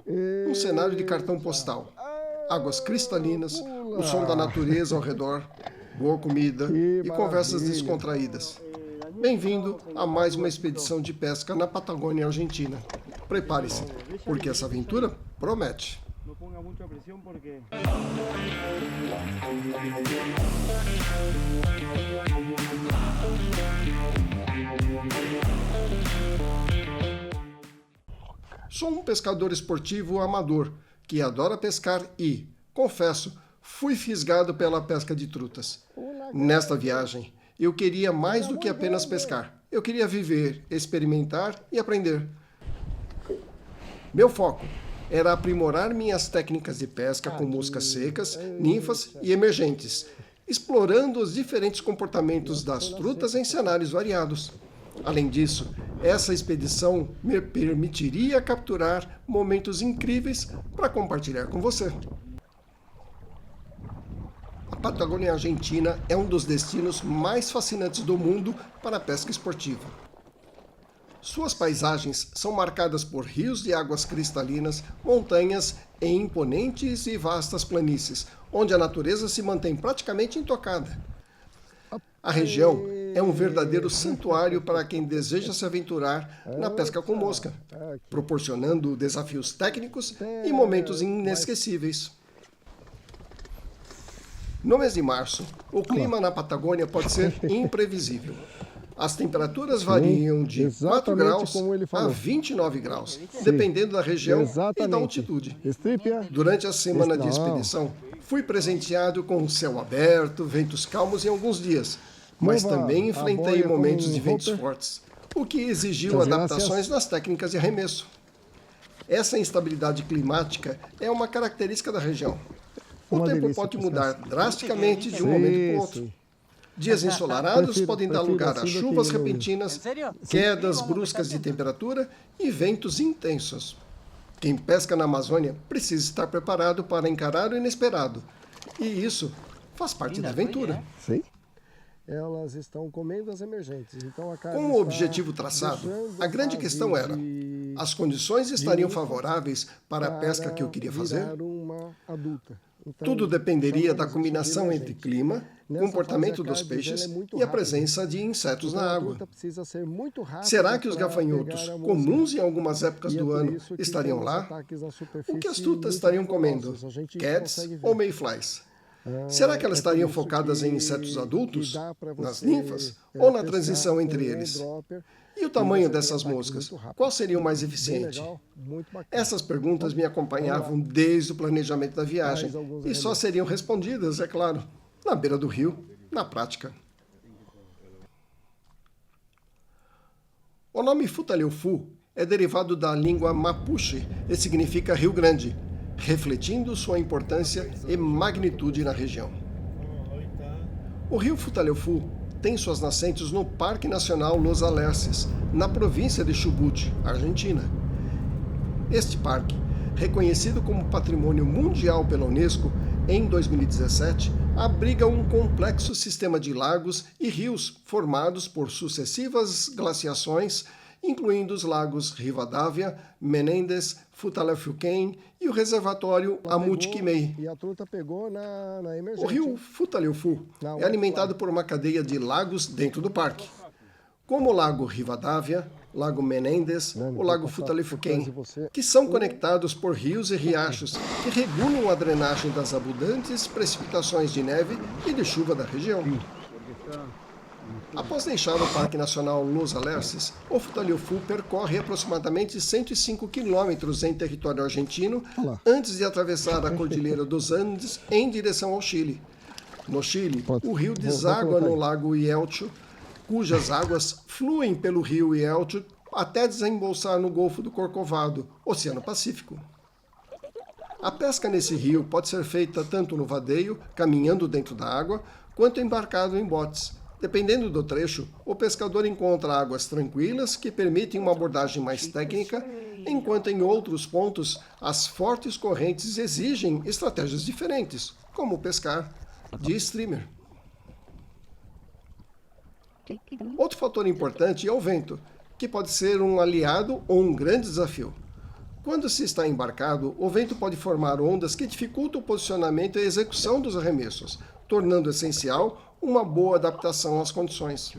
Um cenário de cartão postal. Águas cristalinas, o som da natureza ao redor, boa comida e conversas descontraídas. Bem-vindo a mais uma expedição de pesca na Patagônia Argentina. Prepare-se, porque essa aventura promete. Sou um pescador esportivo amador que adora pescar e, confesso, fui fisgado pela pesca de trutas. Nesta viagem, eu queria mais do que apenas pescar. Eu queria viver, experimentar e aprender. Meu foco era aprimorar minhas técnicas de pesca com moscas secas, ninfas e emergentes, explorando os diferentes comportamentos das trutas em cenários variados. Além disso, essa expedição me permitiria capturar momentos incríveis para compartilhar com você. A Patagônia Argentina é um dos destinos mais fascinantes do mundo para a pesca esportiva. Suas paisagens são marcadas por rios de águas cristalinas, montanhas e imponentes e vastas planícies, onde a natureza se mantém praticamente intocada. A região é um verdadeiro santuário para quem deseja se aventurar na pesca com mosca, proporcionando desafios técnicos e momentos inesquecíveis. No mês de março, o clima na Patagônia pode ser imprevisível. As temperaturas variam de 4 graus a 29 graus, dependendo da região e da altitude. Durante a semana de expedição, fui presenteado com céu aberto, ventos calmos em alguns dias, mas também enfrentei momentos de ventos fortes, o que exigiu adaptações nas técnicas de arremesso. Essa instabilidade climática é uma característica da região. O tempo pode mudar drasticamente de um momento para o outro. Dias ensolarados podem dar lugar a chuvas repentinas, quedas bruscas de temperatura e ventos intensos. Quem pesca na Amazônia precisa estar preparado para encarar o inesperado. E isso faz parte da aventura. Sim. Elas estão comendo as emergentes. Então com o objetivo traçado, a grande questão era: as condições estariam favoráveis para a pesca que eu queria fazer? Tudo dependeria da combinação entre clima, comportamento dos peixes e a presença de insetos na água. Será que os gafanhotos, comuns em algumas épocas do ano, estariam lá? O que as trutas estariam comendo? Cats ou mayflies? Será que elas estariam focadas em insetos adultos, nas ninfas, ou na transição entre eles? E o tamanho dessas moscas? Qual seria o mais eficiente? Essas perguntas me acompanhavam desde o planejamento da viagem e só seriam respondidas, é claro, na beira do rio, na prática. O nome Futaleufu é derivado da língua mapuche e significa Rio Grande, refletindo sua importância e magnitude na região. O rio Futaleufu tem suas nascentes no Parque Nacional Los Alerces, na província de Chubut, Argentina. Este parque, reconhecido como Patrimônio Mundial pela Unesco em 2017, abriga um complexo sistema de lagos e rios formados por sucessivas glaciações, incluindo os lagos Rivadavia, Menéndez, Futaleufquém e o reservatório Amutquimei. O rio Futaleufu é alimentado por uma cadeia de lagos dentro do parque, como o lago Rivadavia, lago Menéndez, o lago Futaleufquém, que são conectados por rios e riachos que regulam a drenagem das abundantes precipitações de neve e de chuva da região. Após deixar o Parque Nacional Los Alerces, o Futaleufu percorre aproximadamente 105 quilômetros em território argentino antes de atravessar a Cordilheira dos Andes em direção ao Chile. No Chile, o rio deságua no Lago Ielcho, cujas águas fluem pelo rio Ielcho até desembolsar no Golfo do Corcovado, Oceano Pacífico. A pesca nesse rio pode ser feita tanto no vadeio, caminhando dentro da água, quanto embarcado em botes. Dependendo do trecho, o pescador encontra águas tranquilas que permitem uma abordagem mais técnica, enquanto em outros pontos as fortes correntes exigem estratégias diferentes, como pescar de streamer. Outro fator importante é o vento, que pode ser um aliado ou um grande desafio. Quando se está embarcado, o vento pode formar ondas que dificultam o posicionamento e a execução dos arremessos, tornando essencial uma boa adaptação às condições.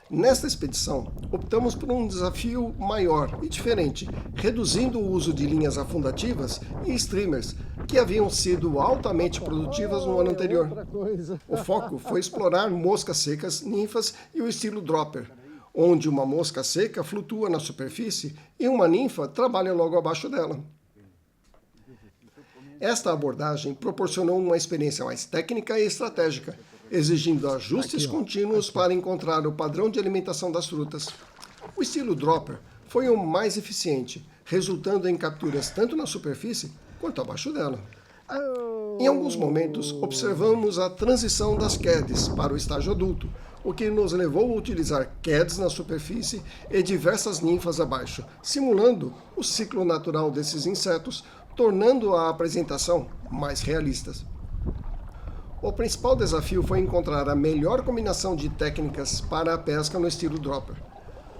Nesta expedição, optamos por um desafio maior e diferente, reduzindo o uso de linhas afundativas e streamers, que haviam sido altamente produtivas no ano anterior. O foco foi explorar moscas secas, ninfas e o estilo dropper, onde uma mosca seca flutua na superfície e uma ninfa trabalha logo abaixo dela. Esta abordagem proporcionou uma experiência mais técnica e estratégica, exigindo ajustes contínuos para encontrar o padrão de alimentação das frutas. O estilo dropper foi o mais eficiente, resultando em capturas tanto na superfície quanto abaixo dela. Em alguns momentos, observamos a transição das CADs para o estágio adulto, o que nos levou a utilizar CADs na superfície e diversas ninfas abaixo, simulando o ciclo natural desses insetos, tornando a apresentação mais realista. O principal desafio foi encontrar a melhor combinação de técnicas para a pesca no estilo dropper.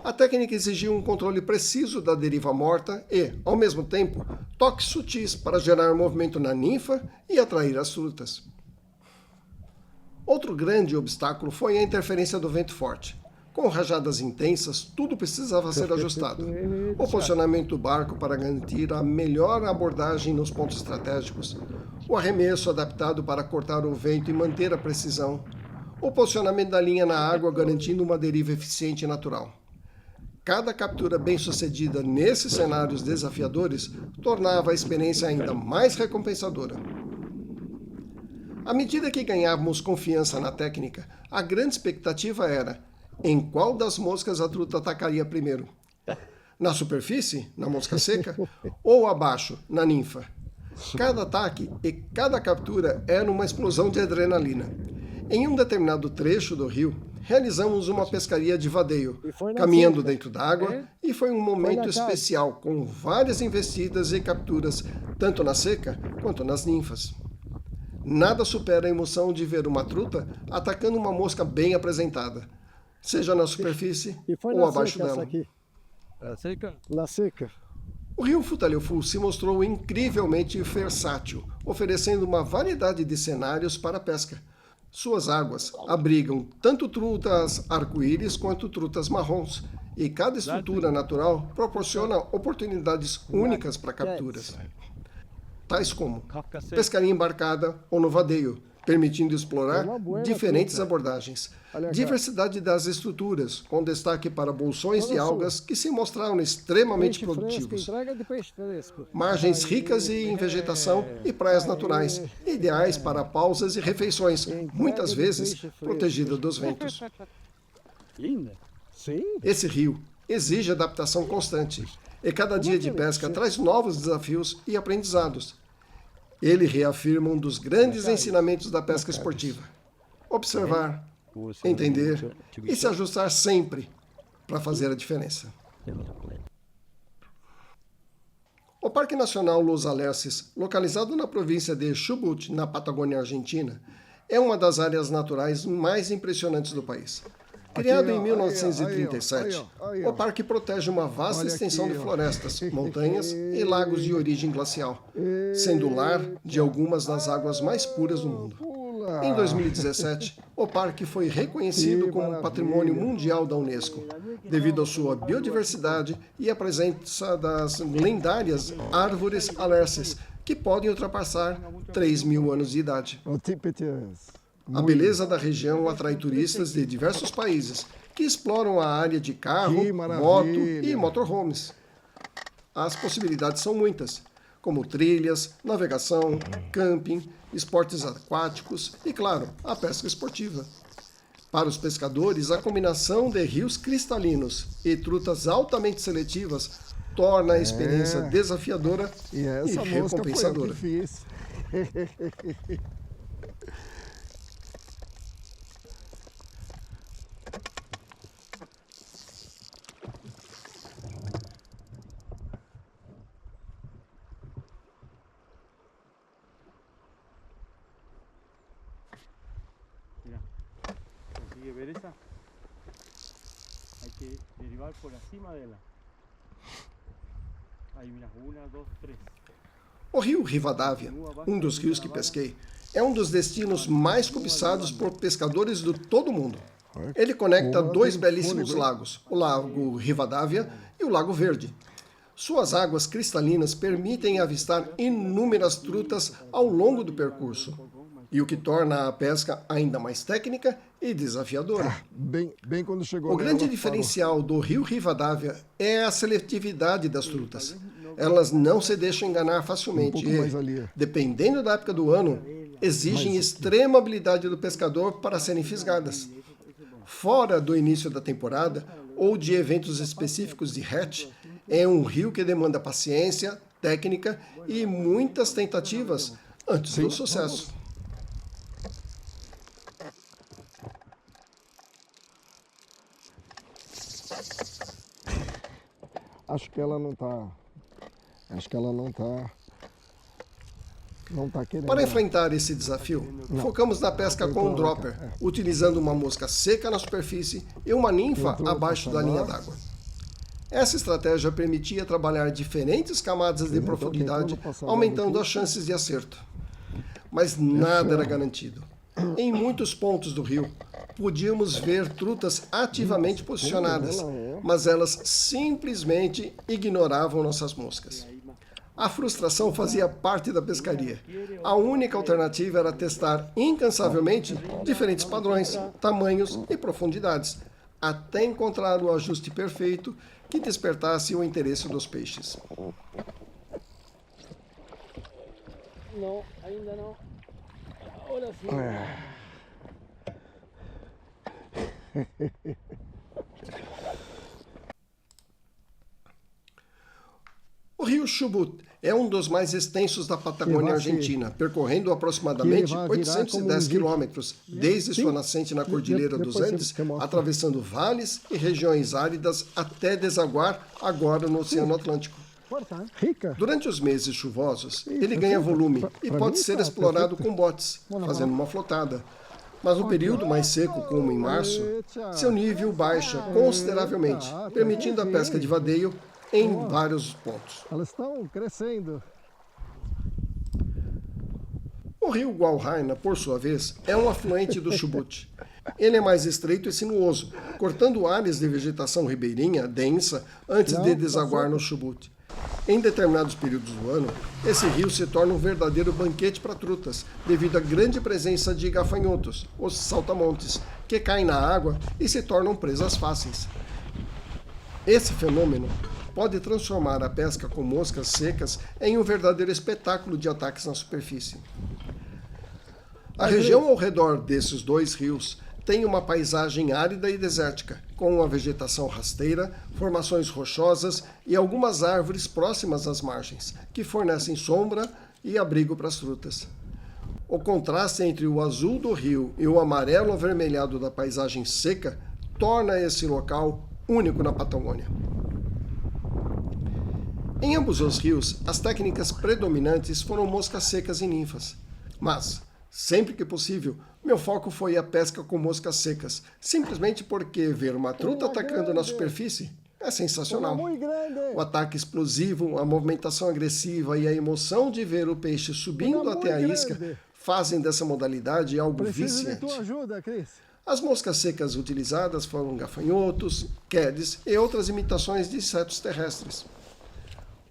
A técnica exigia um controle preciso da deriva morta e, ao mesmo tempo, toques sutis para gerar movimento na ninfa e atrair as frutas. Outro grande obstáculo foi a interferência do vento forte. Com rajadas intensas, tudo precisava ser ajustado. O posicionamento do barco para garantir a melhor abordagem nos pontos estratégicos, o arremesso adaptado para cortar o vento e manter a precisão, o posicionamento da linha na água garantindo uma deriva eficiente e natural. Cada captura bem-sucedida nesses cenários desafiadores tornava a experiência ainda mais recompensadora. À medida que ganhávamos confiança na técnica, a grande expectativa era em qual das moscas a truta atacaria primeiro. Na superfície, na mosca seca, ou abaixo, na ninfa. Cada ataque e cada captura era uma explosão de adrenalina. Em um determinado trecho do rio, realizamos uma pescaria de vadeio, caminhando dentro da água, e foi um momento especial, com várias investidas e capturas, tanto na seca quanto nas ninfas. Nada supera a emoção de ver uma truta atacando uma mosca bem apresentada, seja na superfície ou abaixo dela. La seca. O rio Futaleufú se mostrou incrivelmente versátil, oferecendo uma variedade de cenários para a pesca. Suas águas abrigam tanto trutas arco-íris quanto trutas marrons, e cada estrutura natural proporciona oportunidades únicas para capturas, tais como pescaria embarcada ou no vadeio, permitindo explorar diferentes abordagens. Diversidade das estruturas, com destaque para bolsões de algas que se mostraram extremamente produtivos. Margens ricas em vegetação e praias naturais, ideais para pausas e refeições, muitas vezes protegidas dos ventos. Esse rio exige adaptação constante, e cada dia de pesca traz novos desafios e aprendizados. Ele reafirma um dos grandes ensinamentos da pesca esportiva: observar, entender e se ajustar sempre para fazer a diferença. O Parque Nacional Los Alerces, localizado na província de Chubut, na Patagônia Argentina, é uma das áreas naturais mais impressionantes do país. Criado em 1937, o parque protege uma vasta extensão de florestas, montanhas e lagos de origem glacial, sendo o lar de algumas das águas mais puras do mundo. Em 2017, o parque foi reconhecido como Patrimônio Mundial da Unesco, devido à sua biodiversidade e à presença das lendárias árvores alerces, que podem ultrapassar 3.000 anos de idade. A beleza da região atrai turistas de diversos países que exploram a área de carro, moto e motorhomes. As possibilidades são muitas, como trilhas, navegação, camping, esportes aquáticos e, claro, a pesca esportiva. Para os pescadores, a combinação de rios cristalinos e trutas altamente seletivas torna a experiência desafiadora e recompensadora. Ver esa, hay que derivar por encima de la O rio Rivadavia, um dos rios que pesquei, é um dos destinos mais cobiçados por pescadores de todo o mundo. Ele conecta dois belíssimos lagos, o Lago Rivadavia e o Lago Verde. Suas águas cristalinas permitem avistar inúmeras trutas ao longo do percurso, e o que torna a pesca ainda mais técnica e desafiadora. Bem quando chegou O grande diferencial do rio Rivadavia é a seletividade das trutas. Elas não se deixam enganar facilmente e, dependendo da época do ano, exigem extrema habilidade do pescador para serem fisgadas. Fora do início da temporada ou de eventos específicos de hatch, é um rio que demanda paciência, técnica e muitas tentativas antes do sucesso. Acho que ela não tá querendo. Para enfrentar esse desafio, focamos na pesca com um dropper, utilizando uma mosca seca na superfície e uma ninfa abaixo da linha d'água. Essa estratégia permitia trabalhar diferentes camadas de profundidade, aumentando as chances de acerto. Mas nada era garantido. Em muitos pontos do rio, podíamos ver trutas ativamente posicionadas, mas elas simplesmente ignoravam nossas moscas. A frustração fazia parte da pescaria. A única alternativa era testar incansavelmente diferentes padrões, tamanhos e profundidades, até encontrar o ajuste perfeito que despertasse o interesse dos peixes. Não, ainda não. Olha assim. O rio Chubut é um dos mais extensos da Patagônia Argentina, percorrendo aproximadamente 810 quilômetros, desde sua nascente na Cordilheira dos Andes, atravessando vales e regiões áridas até desaguar agora no Oceano Atlântico. Durante os meses chuvosos, ele ganha volume e pode ser explorado com botes, fazendo uma flotada. Mas no período mais seco, como em março, seu nível baixa consideravelmente, permitindo a pesca de vadeio em vários pontos. Elas estão crescendo. O rio Gualhaina, por sua vez, é um afluente do Chubut. Ele é mais estreito e sinuoso, cortando áreas de vegetação ribeirinha densa antes de desaguar no Chubut. Em determinados períodos do ano, esse rio se torna um verdadeiro banquete para trutas, devido à grande presença de gafanhotos, os saltamontes, que caem na água e se tornam presas fáceis. Esse fenômeno pode transformar a pesca com moscas secas em um verdadeiro espetáculo de ataques na superfície. A região ao redor desses dois rios tem uma paisagem árida e desértica, com uma vegetação rasteira, formações rochosas e algumas árvores próximas às margens, que fornecem sombra e abrigo para as frutas. O contraste entre o azul do rio e o amarelo avermelhado da paisagem seca torna esse local único na Patagônia. Em ambos os rios, as técnicas predominantes foram moscas secas e ninfas. Mas, sempre que possível, meu foco foi a pesca com moscas secas, simplesmente porque ver uma truta atacando na superfície é sensacional. O ataque explosivo, a movimentação agressiva e a emoção de ver o peixe subindo até a isca fazem dessa modalidade algo viciante. As moscas secas utilizadas foram gafanhotos, quedes e outras imitações de insetos terrestres.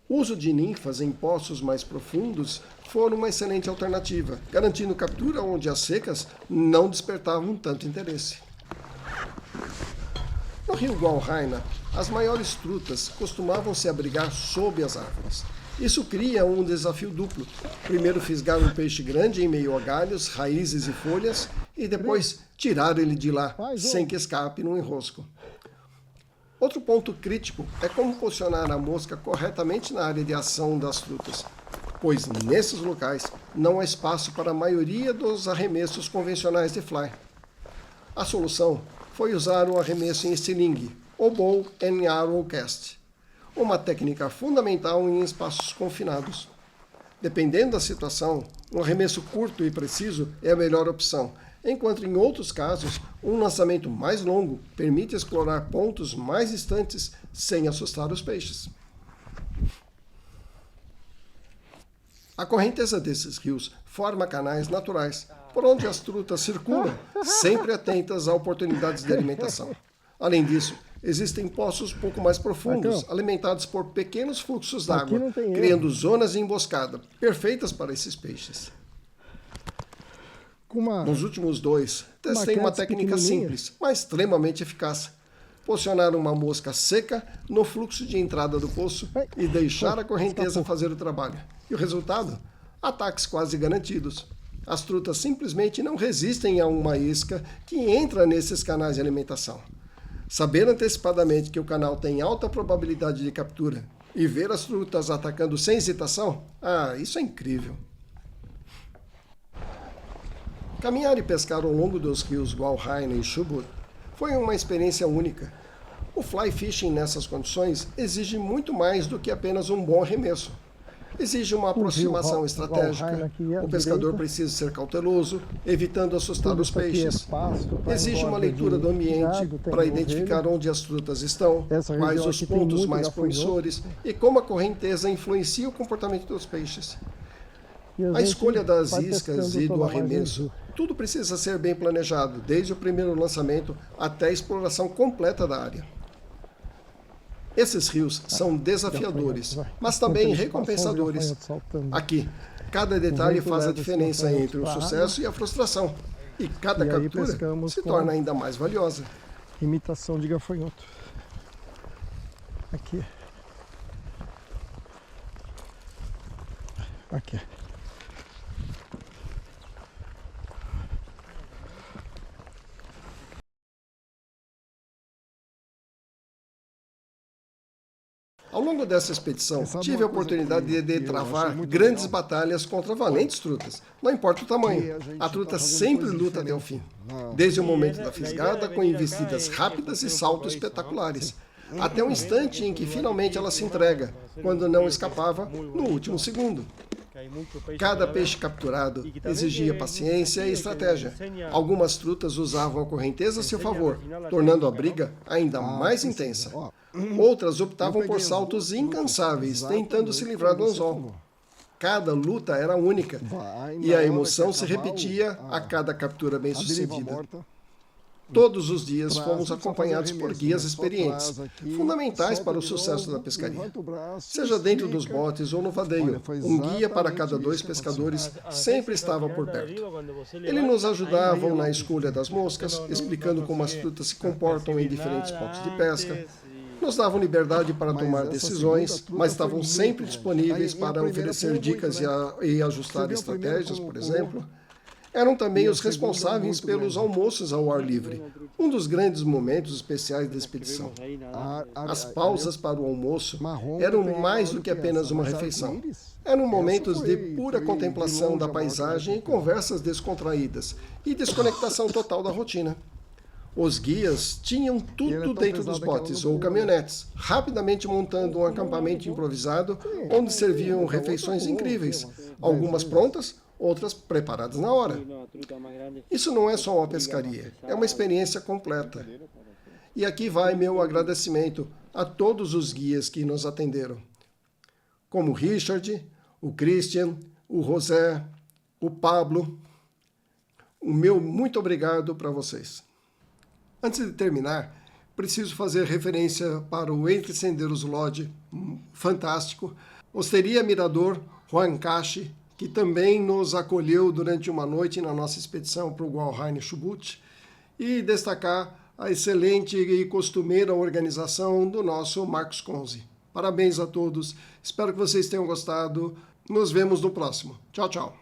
O uso de ninfas em poços mais profundos foram uma excelente alternativa, garantindo captura onde as secas não despertavam tanto interesse. No rio Gualhaina, as maiores trutas costumavam se abrigar sob as árvores. Isso cria um desafio duplo. Primeiro fisgar um peixe grande em meio a galhos, raízes e folhas, e depois tirar ele de lá, sem que escape no enrosco. Outro ponto crítico é como posicionar a mosca corretamente na área de ação das frutas, pois nesses locais não há espaço para a maioria dos arremessos convencionais de fly. A solução foi usar um arremesso em estilingue, ou bow and arrow cast, uma técnica fundamental em espaços confinados. Dependendo da situação, um arremesso curto e preciso é a melhor opção, enquanto em outros casos, um lançamento mais longo permite explorar pontos mais distantes sem assustar os peixes. A correnteza desses rios forma canais naturais, por onde as trutas circulam, sempre atentas a oportunidades de alimentação. Além disso, existem poços pouco mais profundos, alimentados por pequenos fluxos d'água, criando zonas de emboscada, perfeitas para esses peixes. Nos últimos 2, testei uma técnica simples, mas extremamente eficaz. Posicionar uma mosca seca no fluxo de entrada do poço e deixar a correnteza fazer o trabalho. E o resultado? Ataques quase garantidos. As trutas simplesmente não resistem a uma isca que entra nesses canais de alimentação. Saber antecipadamente que o canal tem alta probabilidade de captura e ver as trutas atacando sem hesitação, isso é incrível. Caminhar e pescar ao longo dos rios Walhain e Chubut foi uma experiência única. O fly fishing nessas condições exige muito mais do que apenas um bom arremesso. Exige uma aproximação estratégica, o pescador precisa ser cauteloso, evitando assustar os peixes. Exige uma leitura do ambiente para identificar onde as trutas estão, quais os pontos mais promissores e como a correnteza influencia o comportamento dos peixes. A escolha das iscas e do arremesso, tudo precisa ser bem planejado, desde o primeiro lançamento até a exploração completa da área. Esses rios são desafiadores, mas também recompensadores. Aqui, cada detalhe faz a diferença entre o sucesso e a frustração, e cada captura se torna ainda mais valiosa. Imitação de gafanhoto. Aqui. Aqui. Ao longo dessa expedição, tive a oportunidade de travar grandes batalhas contra valentes trutas. Não importa o tamanho, a truta sempre luta até o fim. Desde o momento da fisgada, com investidas rápidas e saltos espetaculares, até o instante em que finalmente ela se entrega, quando não escapava no último segundo. Cada peixe capturado exigia paciência e estratégia. Algumas trutas usavam a correnteza a seu favor, tornando a briga ainda mais intensa. Outras optavam por saltos incansáveis, tentando se livrar do anzol. Cada luta era única, e a emoção se repetia a cada captura bem-sucedida. Todos os dias fomos acompanhados por guias experientes, fundamentais para o sucesso da pescaria. Seja dentro dos botes ou no vadeio, um guia para cada 2 pescadores sempre estava por perto. Ele nos ajudava na escolha das moscas, explicando como as trutas se comportam em diferentes pontos de pesca. Nos davam liberdade para tomar decisões, mas estavam sempre disponíveis para oferecer dicas e ajustar estratégias, por exemplo. Eram também os responsáveis pelos almoços ao ar livre, um dos grandes momentos especiais da expedição. As pausas para o almoço eram mais do que apenas uma refeição. Eram momentos de pura contemplação da paisagem e conversas descontraídas, e desconectação total da rotina. Os guias tinham tudo dentro dos botes ou caminhonetes, rapidamente montando um acampamento improvisado, onde serviam refeições incríveis, algumas prontas, outras preparadas na hora. Isso não é só uma pescaria, é uma experiência completa. E aqui vai meu agradecimento a todos os guias que nos atenderam, como o Richard, o Christian, o José, o Pablo. O meu muito obrigado para vocês. Antes de terminar, preciso fazer referência para o Entre Sendeiros Lodge, fantástico, Osteria Mirador Huancache, que também nos acolheu durante uma noite na nossa expedição para o Walhain e Chubut, e destacar a excelente e costumeira organização do nosso Marcos Conze. Parabéns a todos, espero que vocês tenham gostado, nos vemos no próximo. Tchau, tchau.